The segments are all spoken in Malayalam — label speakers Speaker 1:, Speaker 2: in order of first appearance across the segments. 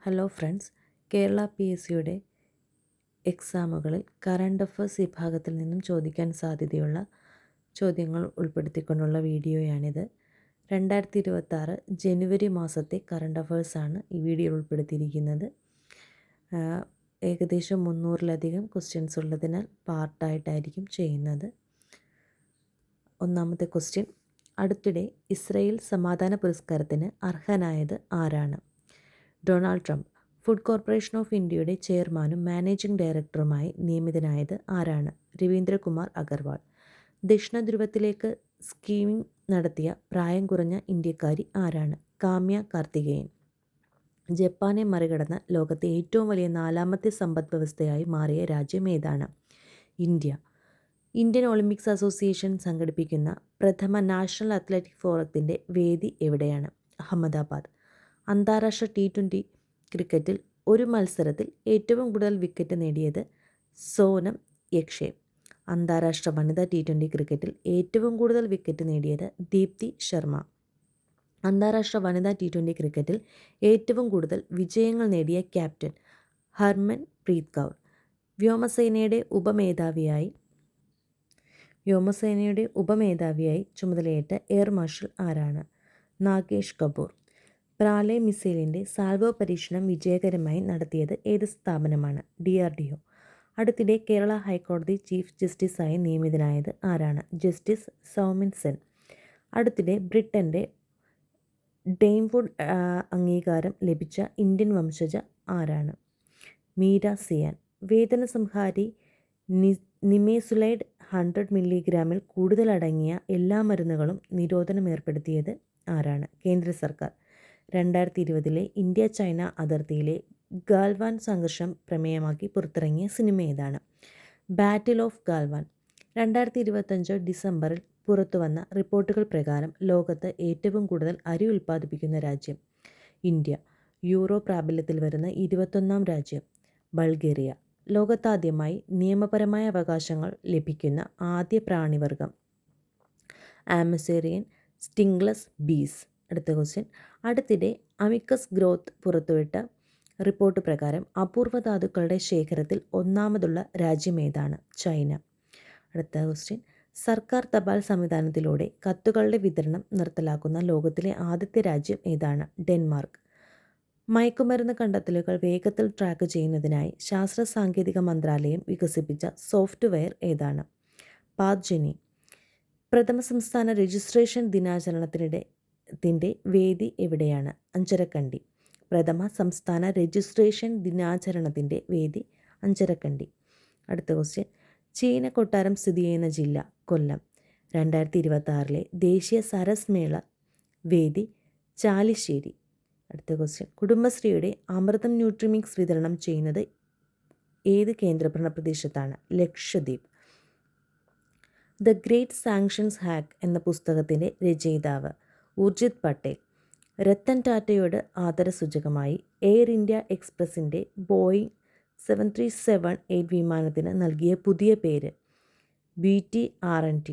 Speaker 1: ഹലോ ഫ്രണ്ട്സ്, കേരള PSCയുടെ എക്സാമുകളിൽ കറണ്ട് അഫേഴ്സ് വിഭാഗത്തിൽ നിന്നും ചോദിക്കാൻ സാധ്യതയുള്ള ചോദ്യങ്ങൾ ഉൾപ്പെടുത്തിക്കൊണ്ടുള്ള വീഡിയോയാണിത്. 2026 ജനുവരി മാസത്തെ കറണ്ട് അഫേഴ്സാണ് ഈ വീഡിയോയിൽ ഉൾപ്പെടുത്തിയിരിക്കുന്നത്. ഏകദേശം 300-ലധികം ക്വസ്റ്റ്യൻസ് ഉള്ളതിനാൽ പാർട്ടായിട്ടായിരിക്കും ചെയ്യുന്നത്. ഒന്നാമത്തെ ക്വസ്റ്റ്യൻ: അടുത്തിടെ ഇസ്രയേൽ സമാധാന പുരസ്കാരത്തിന് അർഹനായത് ആരാണ്? Donald Trump. Food corporation of ഇന്ത്യയുടെ ചെയർമാനും മാനേജിംഗ് ഡയറക്ടറുമായി നിയമിതനായത് ആരാണ്? രവീന്ദ്രകുമാർ അഗർവാൾ. ദക്ഷിണ ധ്രുവത്തിലേക്ക് സ്കീയിംഗ് നടത്തിയ പ്രായം കുറഞ്ഞ ഇന്ത്യക്കാരി ആരാണ്? കാമ്യ കാർത്തികേയൻ. ജപ്പാനെ മറികടന്ന് ലോകത്തെ ഏറ്റവും വലിയ 4ാമത്തെ സമ്പദ് വ്യവസ്ഥയായി മാറിയ രാജ്യം ഏതാണ്? ഇന്ത്യ. ഇന്ത്യൻ ഒളിമ്പിക്സ് അസോസിയേഷൻ സംഘടിപ്പിക്കുന്ന പ്രഥമ നാഷണൽ അത്ലറ്റിക് ഫോറത്തിൻ്റെ വേദി എവിടെയാണ്? അഹമ്മദാബാദ്. അന്താരാഷ്ട്ര T20 ക്രിക്കറ്റിൽ ഒരു മത്സരത്തിൽ ഏറ്റവും കൂടുതൽ വിക്കറ്റ് നേടിയത് സോനം യക്ഷെ. അന്താരാഷ്ട്ര വനിതാ T20 ക്രിക്കറ്റിൽ ഏറ്റവും കൂടുതൽ വിക്കറ്റ് നേടിയത് ദീപ്തി ശർമ്മ. അന്താരാഷ്ട്ര വനിതാ T20 ക്രിക്കറ്റിൽ ഏറ്റവും കൂടുതൽ വിജയങ്ങൾ നേടിയ ക്യാപ്റ്റൻ ഹർമൻ പ്രീത് കൗർ. വ്യോമസേനയുടെ ഉപമേധാവിയായി ചുമതലയേറ്റ എയർ മാർഷൽ ആരാണ്? നാഗേഷ് കപൂർ. പ്രാലെ മിസൈലിൻ്റെ സാൽവോ പരീക്ഷണം വിജയകരമായി നടത്തിയത് ഏത് സ്ഥാപനമാണ്? DRDO. അടുത്തിടെ കേരള ഹൈക്കോടതി ചീഫ് ജസ്റ്റിസായി നിയമിതനായത് ആരാണ്? ജസ്റ്റിസ് സൗമിൻ സെൻ. അടുത്തിടെ ബ്രിട്ടൻ്റെ ഡെയിൻവുഡ് അംഗീകാരം ലഭിച്ച ഇന്ത്യൻ വംശജ ആരാണ്? മീര സിയാൻ. വേദന സംഹാരി നിമേസുലൈഡ് 100 മില്ലിഗ്രാമിൽ കൂടുതലടങ്ങിയ എല്ലാ മരുന്നുകളും നിരോധനം ഏർപ്പെടുത്തിയത് ആരാണ്? കേന്ദ്ര സർക്കാർ. 2020 ഇന്ത്യ ചൈന അതിർത്തിയിലെ ഗാൽവാൻ സംഘർഷം പ്രമേയമാക്കി പുറത്തിറങ്ങിയ സിനിമ ഏതാണ്? Battle of Galwan. 2025 ഡിസംബറിൽ പുറത്തുവന്ന റിപ്പോർട്ടുകൾ പ്രകാരം ലോകത്ത് ഏറ്റവും കൂടുതൽ അരി ഉൽപ്പാദിപ്പിക്കുന്ന രാജ്യം ഇന്ത്യ. യൂറോ പ്രാബല്യത്തിൽ വരുന്ന 21ാം രാജ്യം ബൾഗേറിയ. ലോകത്താദ്യമായി നിയമപരമായ അവകാശങ്ങൾ ലഭിക്കുന്ന ആദ്യ പ്രാണിവർഗം ആമസേറിയൻ സ്റ്റിംഗ്ലെസ് ബീസ്. അടുത്ത ക്വസ്റ്റ്യൻ: അടുത്തിടെ അമിക്കസ് ഗ്രോത്ത് പുറത്തുവിട്ട റിപ്പോർട്ട് പ്രകാരം അപൂർവ ധാതുക്കളുടെ ശേഖരത്തിൽ ഒന്നാമതുള്ള രാജ്യം ഏതാണ്? ചൈന. അടുത്ത ക്വസ്റ്റ്യൻ: സർക്കാർ തപാൽ സംവിധാനത്തിലൂടെ കത്തുകളുടെ വിതരണം നിർത്തലാക്കുന്ന ലോകത്തിലെ ആദ്യത്തെ രാജ്യം ഏതാണ്? ഡെൻമാർക്ക്. മയക്കുമരുന്ന് കണ്ടെത്തലുകൾ വേഗത്തിൽ ട്രാക്ക് ചെയ്യുന്നതിനായി ശാസ്ത്ര സാങ്കേതിക മന്ത്രാലയം വികസിപ്പിച്ച സോഫ്റ്റ്വെയർ ഏതാണ്? പാത്ജനി. പ്രഥമ സംസ്ഥാന രജിസ്ട്രേഷൻ ദിനാചരണത്തിൻ്റെ വേദി എവിടെയാണ്? അഞ്ചരക്കണ്ടി. പ്രഥമ സംസ്ഥാന രജിസ്ട്രേഷൻ ദിനാചരണത്തിൻ്റെ വേദി അഞ്ചരക്കണ്ടി. അടുത്ത ക്വസ്റ്റ്യൻ: ചീന കൊട്ടാരം സ്ഥിതി ചെയ്യുന്ന ജില്ല കൊല്ലം. 2026 ദേശീയ സരസ് മേള വേദി ചാലിശ്ശേരി. അടുത്ത ക്വസ്റ്റ്യൻ: കുടുംബശ്രീയുടെ അമൃതം ന്യൂട്രിമിക്സ് വിതരണം ചെയ്യുന്നത് ഏത് കേന്ദ്രഭരണ പ്രദേശത്താണ്? Lakshadweep. The great sanctions hack എന്ന പുസ്തകത്തിൻ്റെ രചയിതാവ് ഉർജിത് പട്ടേൽ. രത്തൻ ടാറ്റയോട് ആദരസൂചകമായി എയർ ഇന്ത്യ എക്സ്പ്രസിൻ്റെ ബോയിങ് 737-8 വിമാനത്തിന് നൽകിയ പുതിയ പേര് BTRNT.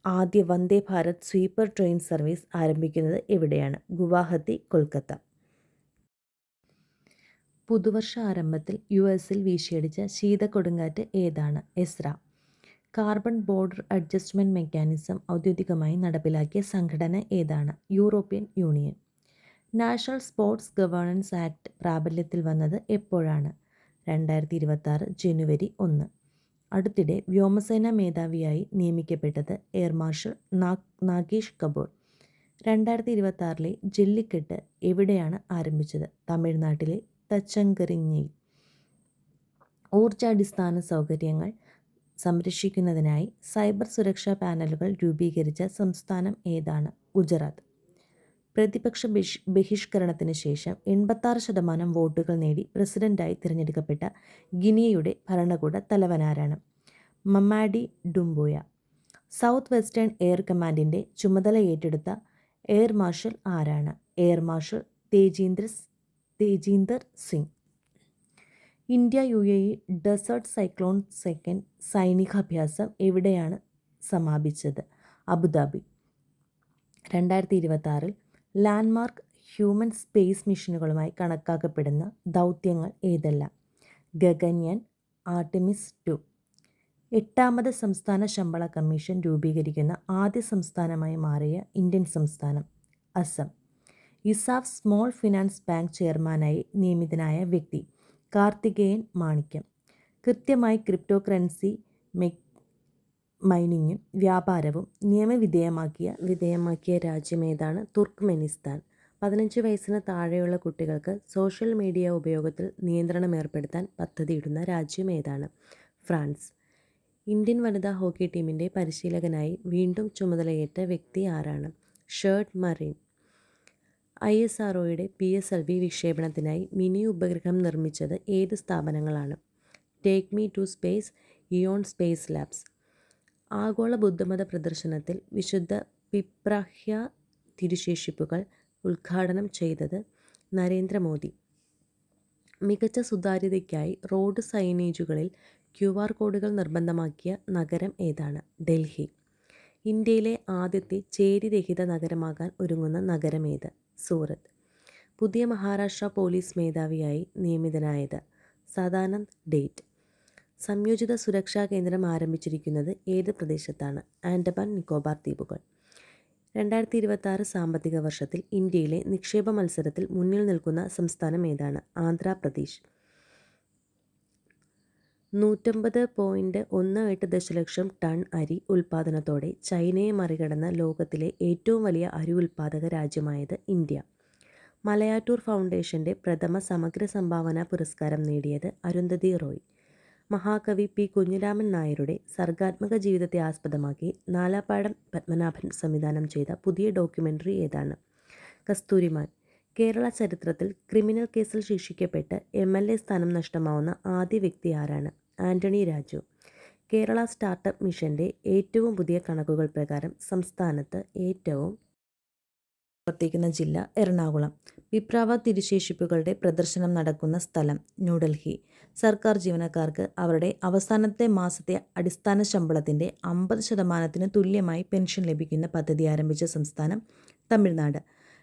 Speaker 1: ആദ്യ Vande Bharat sweeper train service ആരംഭിക്കുന്നത് എവിടെയാണ്? ഗുവാഹത്തി, കൊൽക്കത്ത. പുതുവർഷ ആരംഭത്തിൽ US-ൽ വീശിയടിച്ച ശീതക്കൊടുങ്കാറ്റ് ഏതാണ്? Ezra. Carbon border adjustment mechanism ഔദ്യോഗികമായി നടപ്പിലാക്കിയ സംഘടന ഏതാണ്? European union. National sports governance act പ്രാബല്യത്തിൽ വന്നത് എപ്പോഴാണ്? 2026 ജനുവരി 1. അടുത്തിടെ വ്യോമസേനാ മേധാവിയായി നിയമിക്കപ്പെട്ടത് എയർ മാർഷൽ നാഗേഷ് കപൂർ. 2026 ജല്ലിക്കെട്ട് എവിടെയാണ് ആരംഭിച്ചത്? തമിഴ്നാട്ടിലെ തച്ചങ്കരിഞ്ഞിൽ. ഊർജാടിസ്ഥാന സൗകര്യങ്ങൾ സംരക്ഷിക്കുന്നതിനായി സൈബർ സുരക്ഷാ പാനലുകൾ രൂപീകരിച്ച സംസ്ഥാനം ഏതാണ്? ഗുജറാത്ത്. പ്രതിപക്ഷ ബഹിഷ്കരണത്തിന് ശേഷം 86% വോട്ടുകൾ നേടി പ്രസിഡന്റായി തിരഞ്ഞെടുക്കപ്പെട്ട ഗിനിയയുടെ ഭരണകൂട തലവനാരാണ്? Mamadi Doumbouya. South western air കമാൻഡിൻ്റെ ചുമതല ഏറ്റെടുത്ത എയർ മാർഷൽ ആരാണ്? Air marshal Tejinder Singh. India UAE desert cyclone second സൈനികാഭ്യാസം എവിടെയാണ് സമാപിച്ചത്? അബുദാബി. 2026 ലാൻഡ്മാർക്ക് ഹ്യൂമൻ സ്പേസ് മിഷനുകളുമായി കണക്കാക്കപ്പെടുന്ന ദൗത്യങ്ങൾ ഏതെല്ലാം? ഗഗൻയാൻ, ആർടെമിസ് 2. 8ാമത് സംസ്ഥാന ശമ്പള കമ്മീഷൻ രൂപീകരിക്കുന്ന ആദ്യ സംസ്ഥാനമായി മാറിയ ഇന്ത്യൻ സംസ്ഥാനം Assam. ESAF small finance bank ചെയർമാനായി നിയമിതനായ വ്യക്തി കാർത്തികേയൻ മാണിക്യം. കൃത്യമായി ക്രിപ്റ്റോ കറൻസി മൈനിങ്ങും വ്യാപാരവും നിയമവിധേയമാക്കിയ രാജ്യമേതാണ്? തുർക്ക്മെനിസ്ഥാൻ. 15 വയസ്സിന് താഴെയുള്ള കുട്ടികൾക്ക് സോഷ്യൽ മീഡിയ ഉപയോഗത്തിൽ നിയന്ത്രണം ഏർപ്പെടുത്താൻ പദ്ധതിയിടുന്ന രാജ്യമേതാണ്? ഫ്രാൻസ്. ഇന്ത്യൻ വനിതാ ഹോക്കി ടീമിൻ്റെ പരിശീലകനായി വീണ്ടും ചുമതലയേറ്റ വ്യക്തി ആരാണ്? Sjoerd Marijne. ISROയുടെ PSLV വിക്ഷേപണത്തിനായി മിനി ഉപഗ്രഹം നിർമ്മിച്ചത് ഏത് സ്ഥാപനങ്ങളാണ്? Take me to space, Eon space labs. ആഗോള ബുദ്ധമത പ്രദർശനത്തിൽ വിശുദ്ധ പിപ്രാഹ്യ തിരുശേഷിപ്പുകൾ ഉദ്ഘാടനം ചെയ്തത് നരേന്ദ്രമോദി. മികച്ച സുതാര്യതയ്ക്കായി റോഡ് സൈനേജുകളിൽ QR കോഡുകൾ നിർബന്ധമാക്കിയ നഗരം ഏതാണ്? ഡൽഹി. ഇന്ത്യയിലെ ആദ്യത്തെ ചേരിരഹിത നഗരമാകാൻ ഒരുങ്ങുന്ന നഗരമേത്? സൂറത്ത്. പുതിയ മഹാരാഷ്ട്ര പോലീസ് മേധാവിയായി നിയമിതനായത്? സദാനന്ദ് ഡേറ്റ്. സംയോജിത സുരക്ഷാ കേന്ദ്രം ആരംഭിച്ചിരിക്കുന്നത് ഏത് പ്രദേശത്താണ്? ആൻഡമാൻ നിക്കോബാർ ദ്വീപുകൾ. 2026 സാമ്പത്തിക വർഷത്തിൽ ഇന്ത്യയിലെ നിക്ഷേപ മത്സരത്തിൽ മുന്നിൽ നിൽക്കുന്ന സംസ്ഥാനം ഏതാണ്? ആന്ധ്രാപ്രദേശ്. 150.18 ദശലക്ഷം ടൺ അരി ഉൽപ്പാദനത്തോടെ ചൈനയെ മറികടന്ന ലോകത്തിലെ ഏറ്റവും വലിയ അരി ഉൽപ്പാദക രാജ്യമായത് ഇന്ത്യ. മലയാറ്റൂർ ഫൗണ്ടേഷൻ്റെ പ്രഥമ സമഗ്ര സംഭാവന പുരസ്കാരം നേടിയത് അരുന്ധതി റോയ്. മഹാകവി P. കുഞ്ഞിരാമൻ നായരുടെ സർഗാത്മക ജീവിതത്തെ ആസ്പദമാക്കി നാലാപ്പാടം പത്മനാഭൻ സംവിധാനം ചെയ്ത പുതിയ ഡോക്യുമെൻ്ററി ഏതാണ്? കസ്തൂരിമാൻ. കേരള ചരിത്രത്തിൽ ക്രിമിനൽ കേസിൽ ശിക്ഷിക്കപ്പെട്ട് MLA സ്ഥാനം നഷ്ടമാവുന്ന ആദ്യ വ്യക്തി ആരാണ്? ആൻ്റണി രാജു. കേരള സ്റ്റാർട്ടപ്പ് മിഷൻ്റെ ഏറ്റവും പുതിയ കണക്കുകൾ പ്രകാരം സംസ്ഥാനത്ത് ഏറ്റവും പ്രവർത്തിക്കുന്ന ജില്ല എറണാകുളം. പിപ്രാവ തിരുശേഷിപ്പുകളുടെ പ്രദർശനം നടക്കുന്ന സ്ഥലം ന്യൂഡൽഹി. സർക്കാർ ജീവനക്കാർക്ക് അവരുടെ അവസാനത്തെ മാസത്തെ അടിസ്ഥാന ശമ്പളത്തിൻ്റെ 50% തുല്യമായി പെൻഷൻ ലഭിക്കുന്ന പദ്ധതി ആരംഭിച്ച സംസ്ഥാനം തമിഴ്നാട്.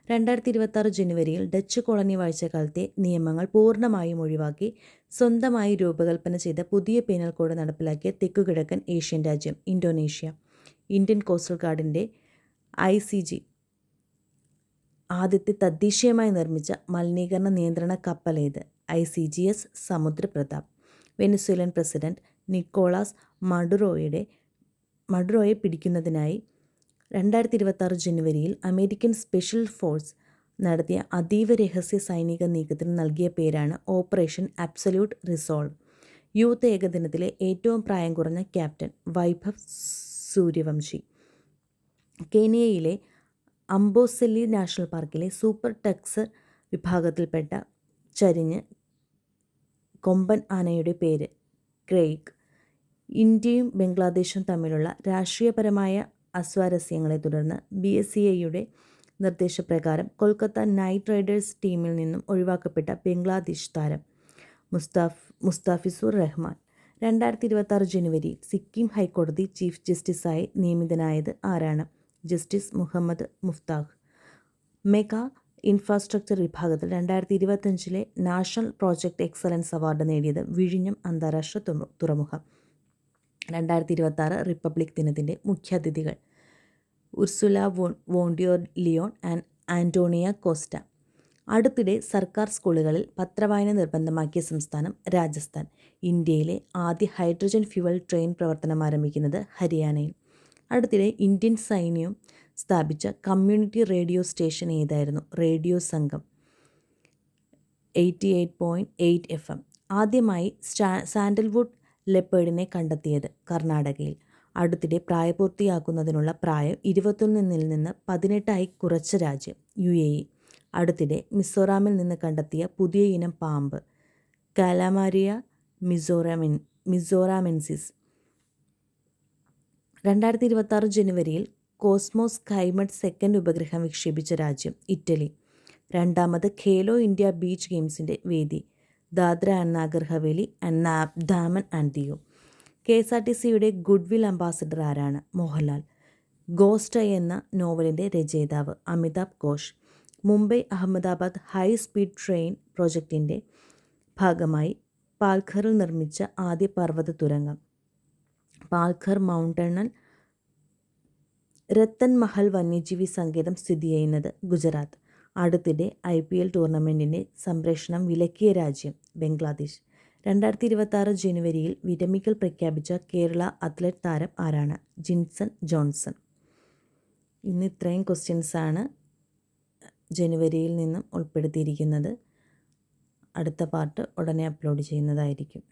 Speaker 1: 2026 ജനുവരിയിൽ ഡച്ച് കോളനി വാഴ്ചക്കാലത്തെ നിയമങ്ങൾ പൂർണ്ണമായും ഒഴിവാക്കി സ്വന്തമായി രൂപകൽപ്പന ചെയ്ത പുതിയ പീനൽ കോഡ് നടപ്പിലാക്കിയ തെക്കുകിഴക്കൻ ഏഷ്യൻ രാജ്യം ഇന്തോനേഷ്യ. ഇന്ത്യൻ കോസ്റ്റൽ ഗാർഡിൻ്റെ ICG ആദ്യത്തെ തദ്ദേശീയമായി നിർമ്മിച്ച മലിനീകരണ നിയന്ത്രണ കപ്പലേത്? ICGS സമുദ്രപ്രതാപ്. വെനസ്വേലൻ പ്രസിഡന്റ് നിക്കോളാസ് മഡുറോയെ പിടിക്കുന്നതിനായി 2026 ജനുവരിയിൽ അമേരിക്കൻ സ്പെഷ്യൽ ഫോഴ്സ് നടത്തിയ അതീവ രഹസ്യ സൈനിക നീക്കത്തിന് നൽകിയ പേരാണ് ഓപ്പറേഷൻ അബ്സല്യൂട്ട് റിസോൾവ്. യൂത്ത് ഏകദിനത്തിലെ ഏറ്റവും പ്രായം കുറഞ്ഞ ക്യാപ്റ്റൻ വൈഭവ് സൂര്യവംശി. കെനിയയിലെ അംബോസെല്ലി നാഷണൽ പാർക്കിലെ സൂപ്പർ ടക്സർ വിഭാഗത്തിൽപ്പെട്ട ചരിഞ്ഞ് കൊമ്പൻ ആനയുടെ പേര് ക്രെയ്ഗ്. ഇന്ത്യയും ബംഗ്ലാദേശും തമ്മിലുള്ള രാഷ്ട്രീയപരമായ അസ്വാരസ്യങ്ങളെ തുടർന്ന് BCCIയുടെ നിർദ്ദേശപ്രകാരം കൊൽക്കത്ത നൈറ്റ് റൈഡേഴ്സ് ടീമിൽ നിന്നും ഒഴിവാക്കപ്പെട്ട ബംഗ്ലാദേശ് താരം മുസ്താഫിസുർ റഹ്മാൻ. 2026 ജനുവരിയിൽ സിക്കിം ഹൈക്കോടതി ചീഫ് ജസ്റ്റിസായി നിയമിതനായത് ആരാണ്? ജസ്റ്റിസ് മുഹമ്മദ് മുഫ്താഖ്. മെഗാ ഇൻഫ്രാസ്ട്രക്ചർ വിഭാഗത്തിൽ 2025 നാഷണൽ പ്രോജക്റ്റ് എക്സലൻസ് അവാർഡ് നേടിയത് വിഴിഞ്ഞം അന്താരാഷ്ട്ര തുറമുഖം. 2026 റിപ്പബ്ലിക് ദിനത്തിൻ്റെ മുഖ്യാതിഥികൾ Ursula von der Leyen and Antonio Costa. അടുത്തിടെ സർക്കാർ സ്കൂളുകളിൽ പത്രവായന നിർബന്ധമാക്കിയ സംസ്ഥാനം രാജസ്ഥാൻ. ഇന്ത്യയിലെ ആദ്യ ഹൈഡ്രജൻ ഫ്യുവൽ ട്രെയിൻ പ്രവർത്തനം ആരംഭിക്കുന്നത് ഹരിയാനയിൽ. അടുത്തിടെ ഇന്ത്യൻ സൈന്യം സ്ഥാപിച്ച കമ്മ്യൂണിറ്റി റേഡിയോ സ്റ്റേഷൻ ഏതായിരുന്നു? റേഡിയോ സംഘം 88.8 FM. ആദ്യമായി സാൻഡൽവുഡ് ലെപ്പേർഡിനെ കണ്ടെത്തിയത് കർണാടകയിൽ. അടുത്തിടെ പ്രായപൂർത്തിയാക്കുന്നതിനുള്ള പ്രായം 21 നിന്ന് 18 കുറച്ച രാജ്യം UAE. അടുത്തിടെ മിസോറാമിൽ നിന്ന് കണ്ടെത്തിയ പുതിയ ഇനം പാമ്പ് കാലാമാരിയ മിസോറാമെൻസിസ്. 2026 ജനുവരിയിൽ കോസ്മോസ് സ്കൈമെഡ് സെക്കൻഡ് ഉപഗ്രഹം വിക്ഷേപിച്ച രാജ്യം ഇറ്റലി. രണ്ടാമത് ഖേലോ ഇന്ത്യ ബീച്ച് ഗെയിംസിൻ്റെ വേദി Dadra and Nagar Haveli and Daman and Diu. KSRTCയുടെ ഗുഡ്വിൽ അംബാസഡർ ആരാണ്? മോഹൻലാൽ. ഗോസ്റ്റ് എന്ന നോവലിൻ്റെ രചയിതാവ് Amitabh Ghosh. Mumbai Ahmedabad high speed train പ്രോജക്റ്റിൻ്റെ ഭാഗമായി പാൽഘറിൽ നിർമ്മിച്ച ആദ്യ പർവ്വത തുരങ്കം. പാൽഘർ മൗണ്ടണൽ. രത്തൻ മഹൽ വന്യജീവി സങ്കേതം സ്ഥിതി ചെയ്യുന്നത് ഗുജറാത്ത്. അടുത്തിടെ IPL ടൂർണമെൻറ്റിൻ്റെ സംപ്രേഷണം വിലക്കിയ രാജ്യം ബംഗ്ലാദേശ്. 2026 ജനുവരിയിൽ വിരമിക്കൽ പ്രഖ്യാപിച്ച കേരള അത്ലറ്റ് താരം ആരാണ്? ജിൻസൺ ജോൺസൺ. ഇന്ന് ഇത്രയും ക്വസ്റ്റ്യൻസാണ് ജനുവരിയിൽ നിന്നും ഉൾപ്പെടുത്തിയിരിക്കുന്നത്. അടുത്ത പാർട്ട് ഉടനെ അപ്ലോഡ് ചെയ്യുന്നതായിരിക്കും.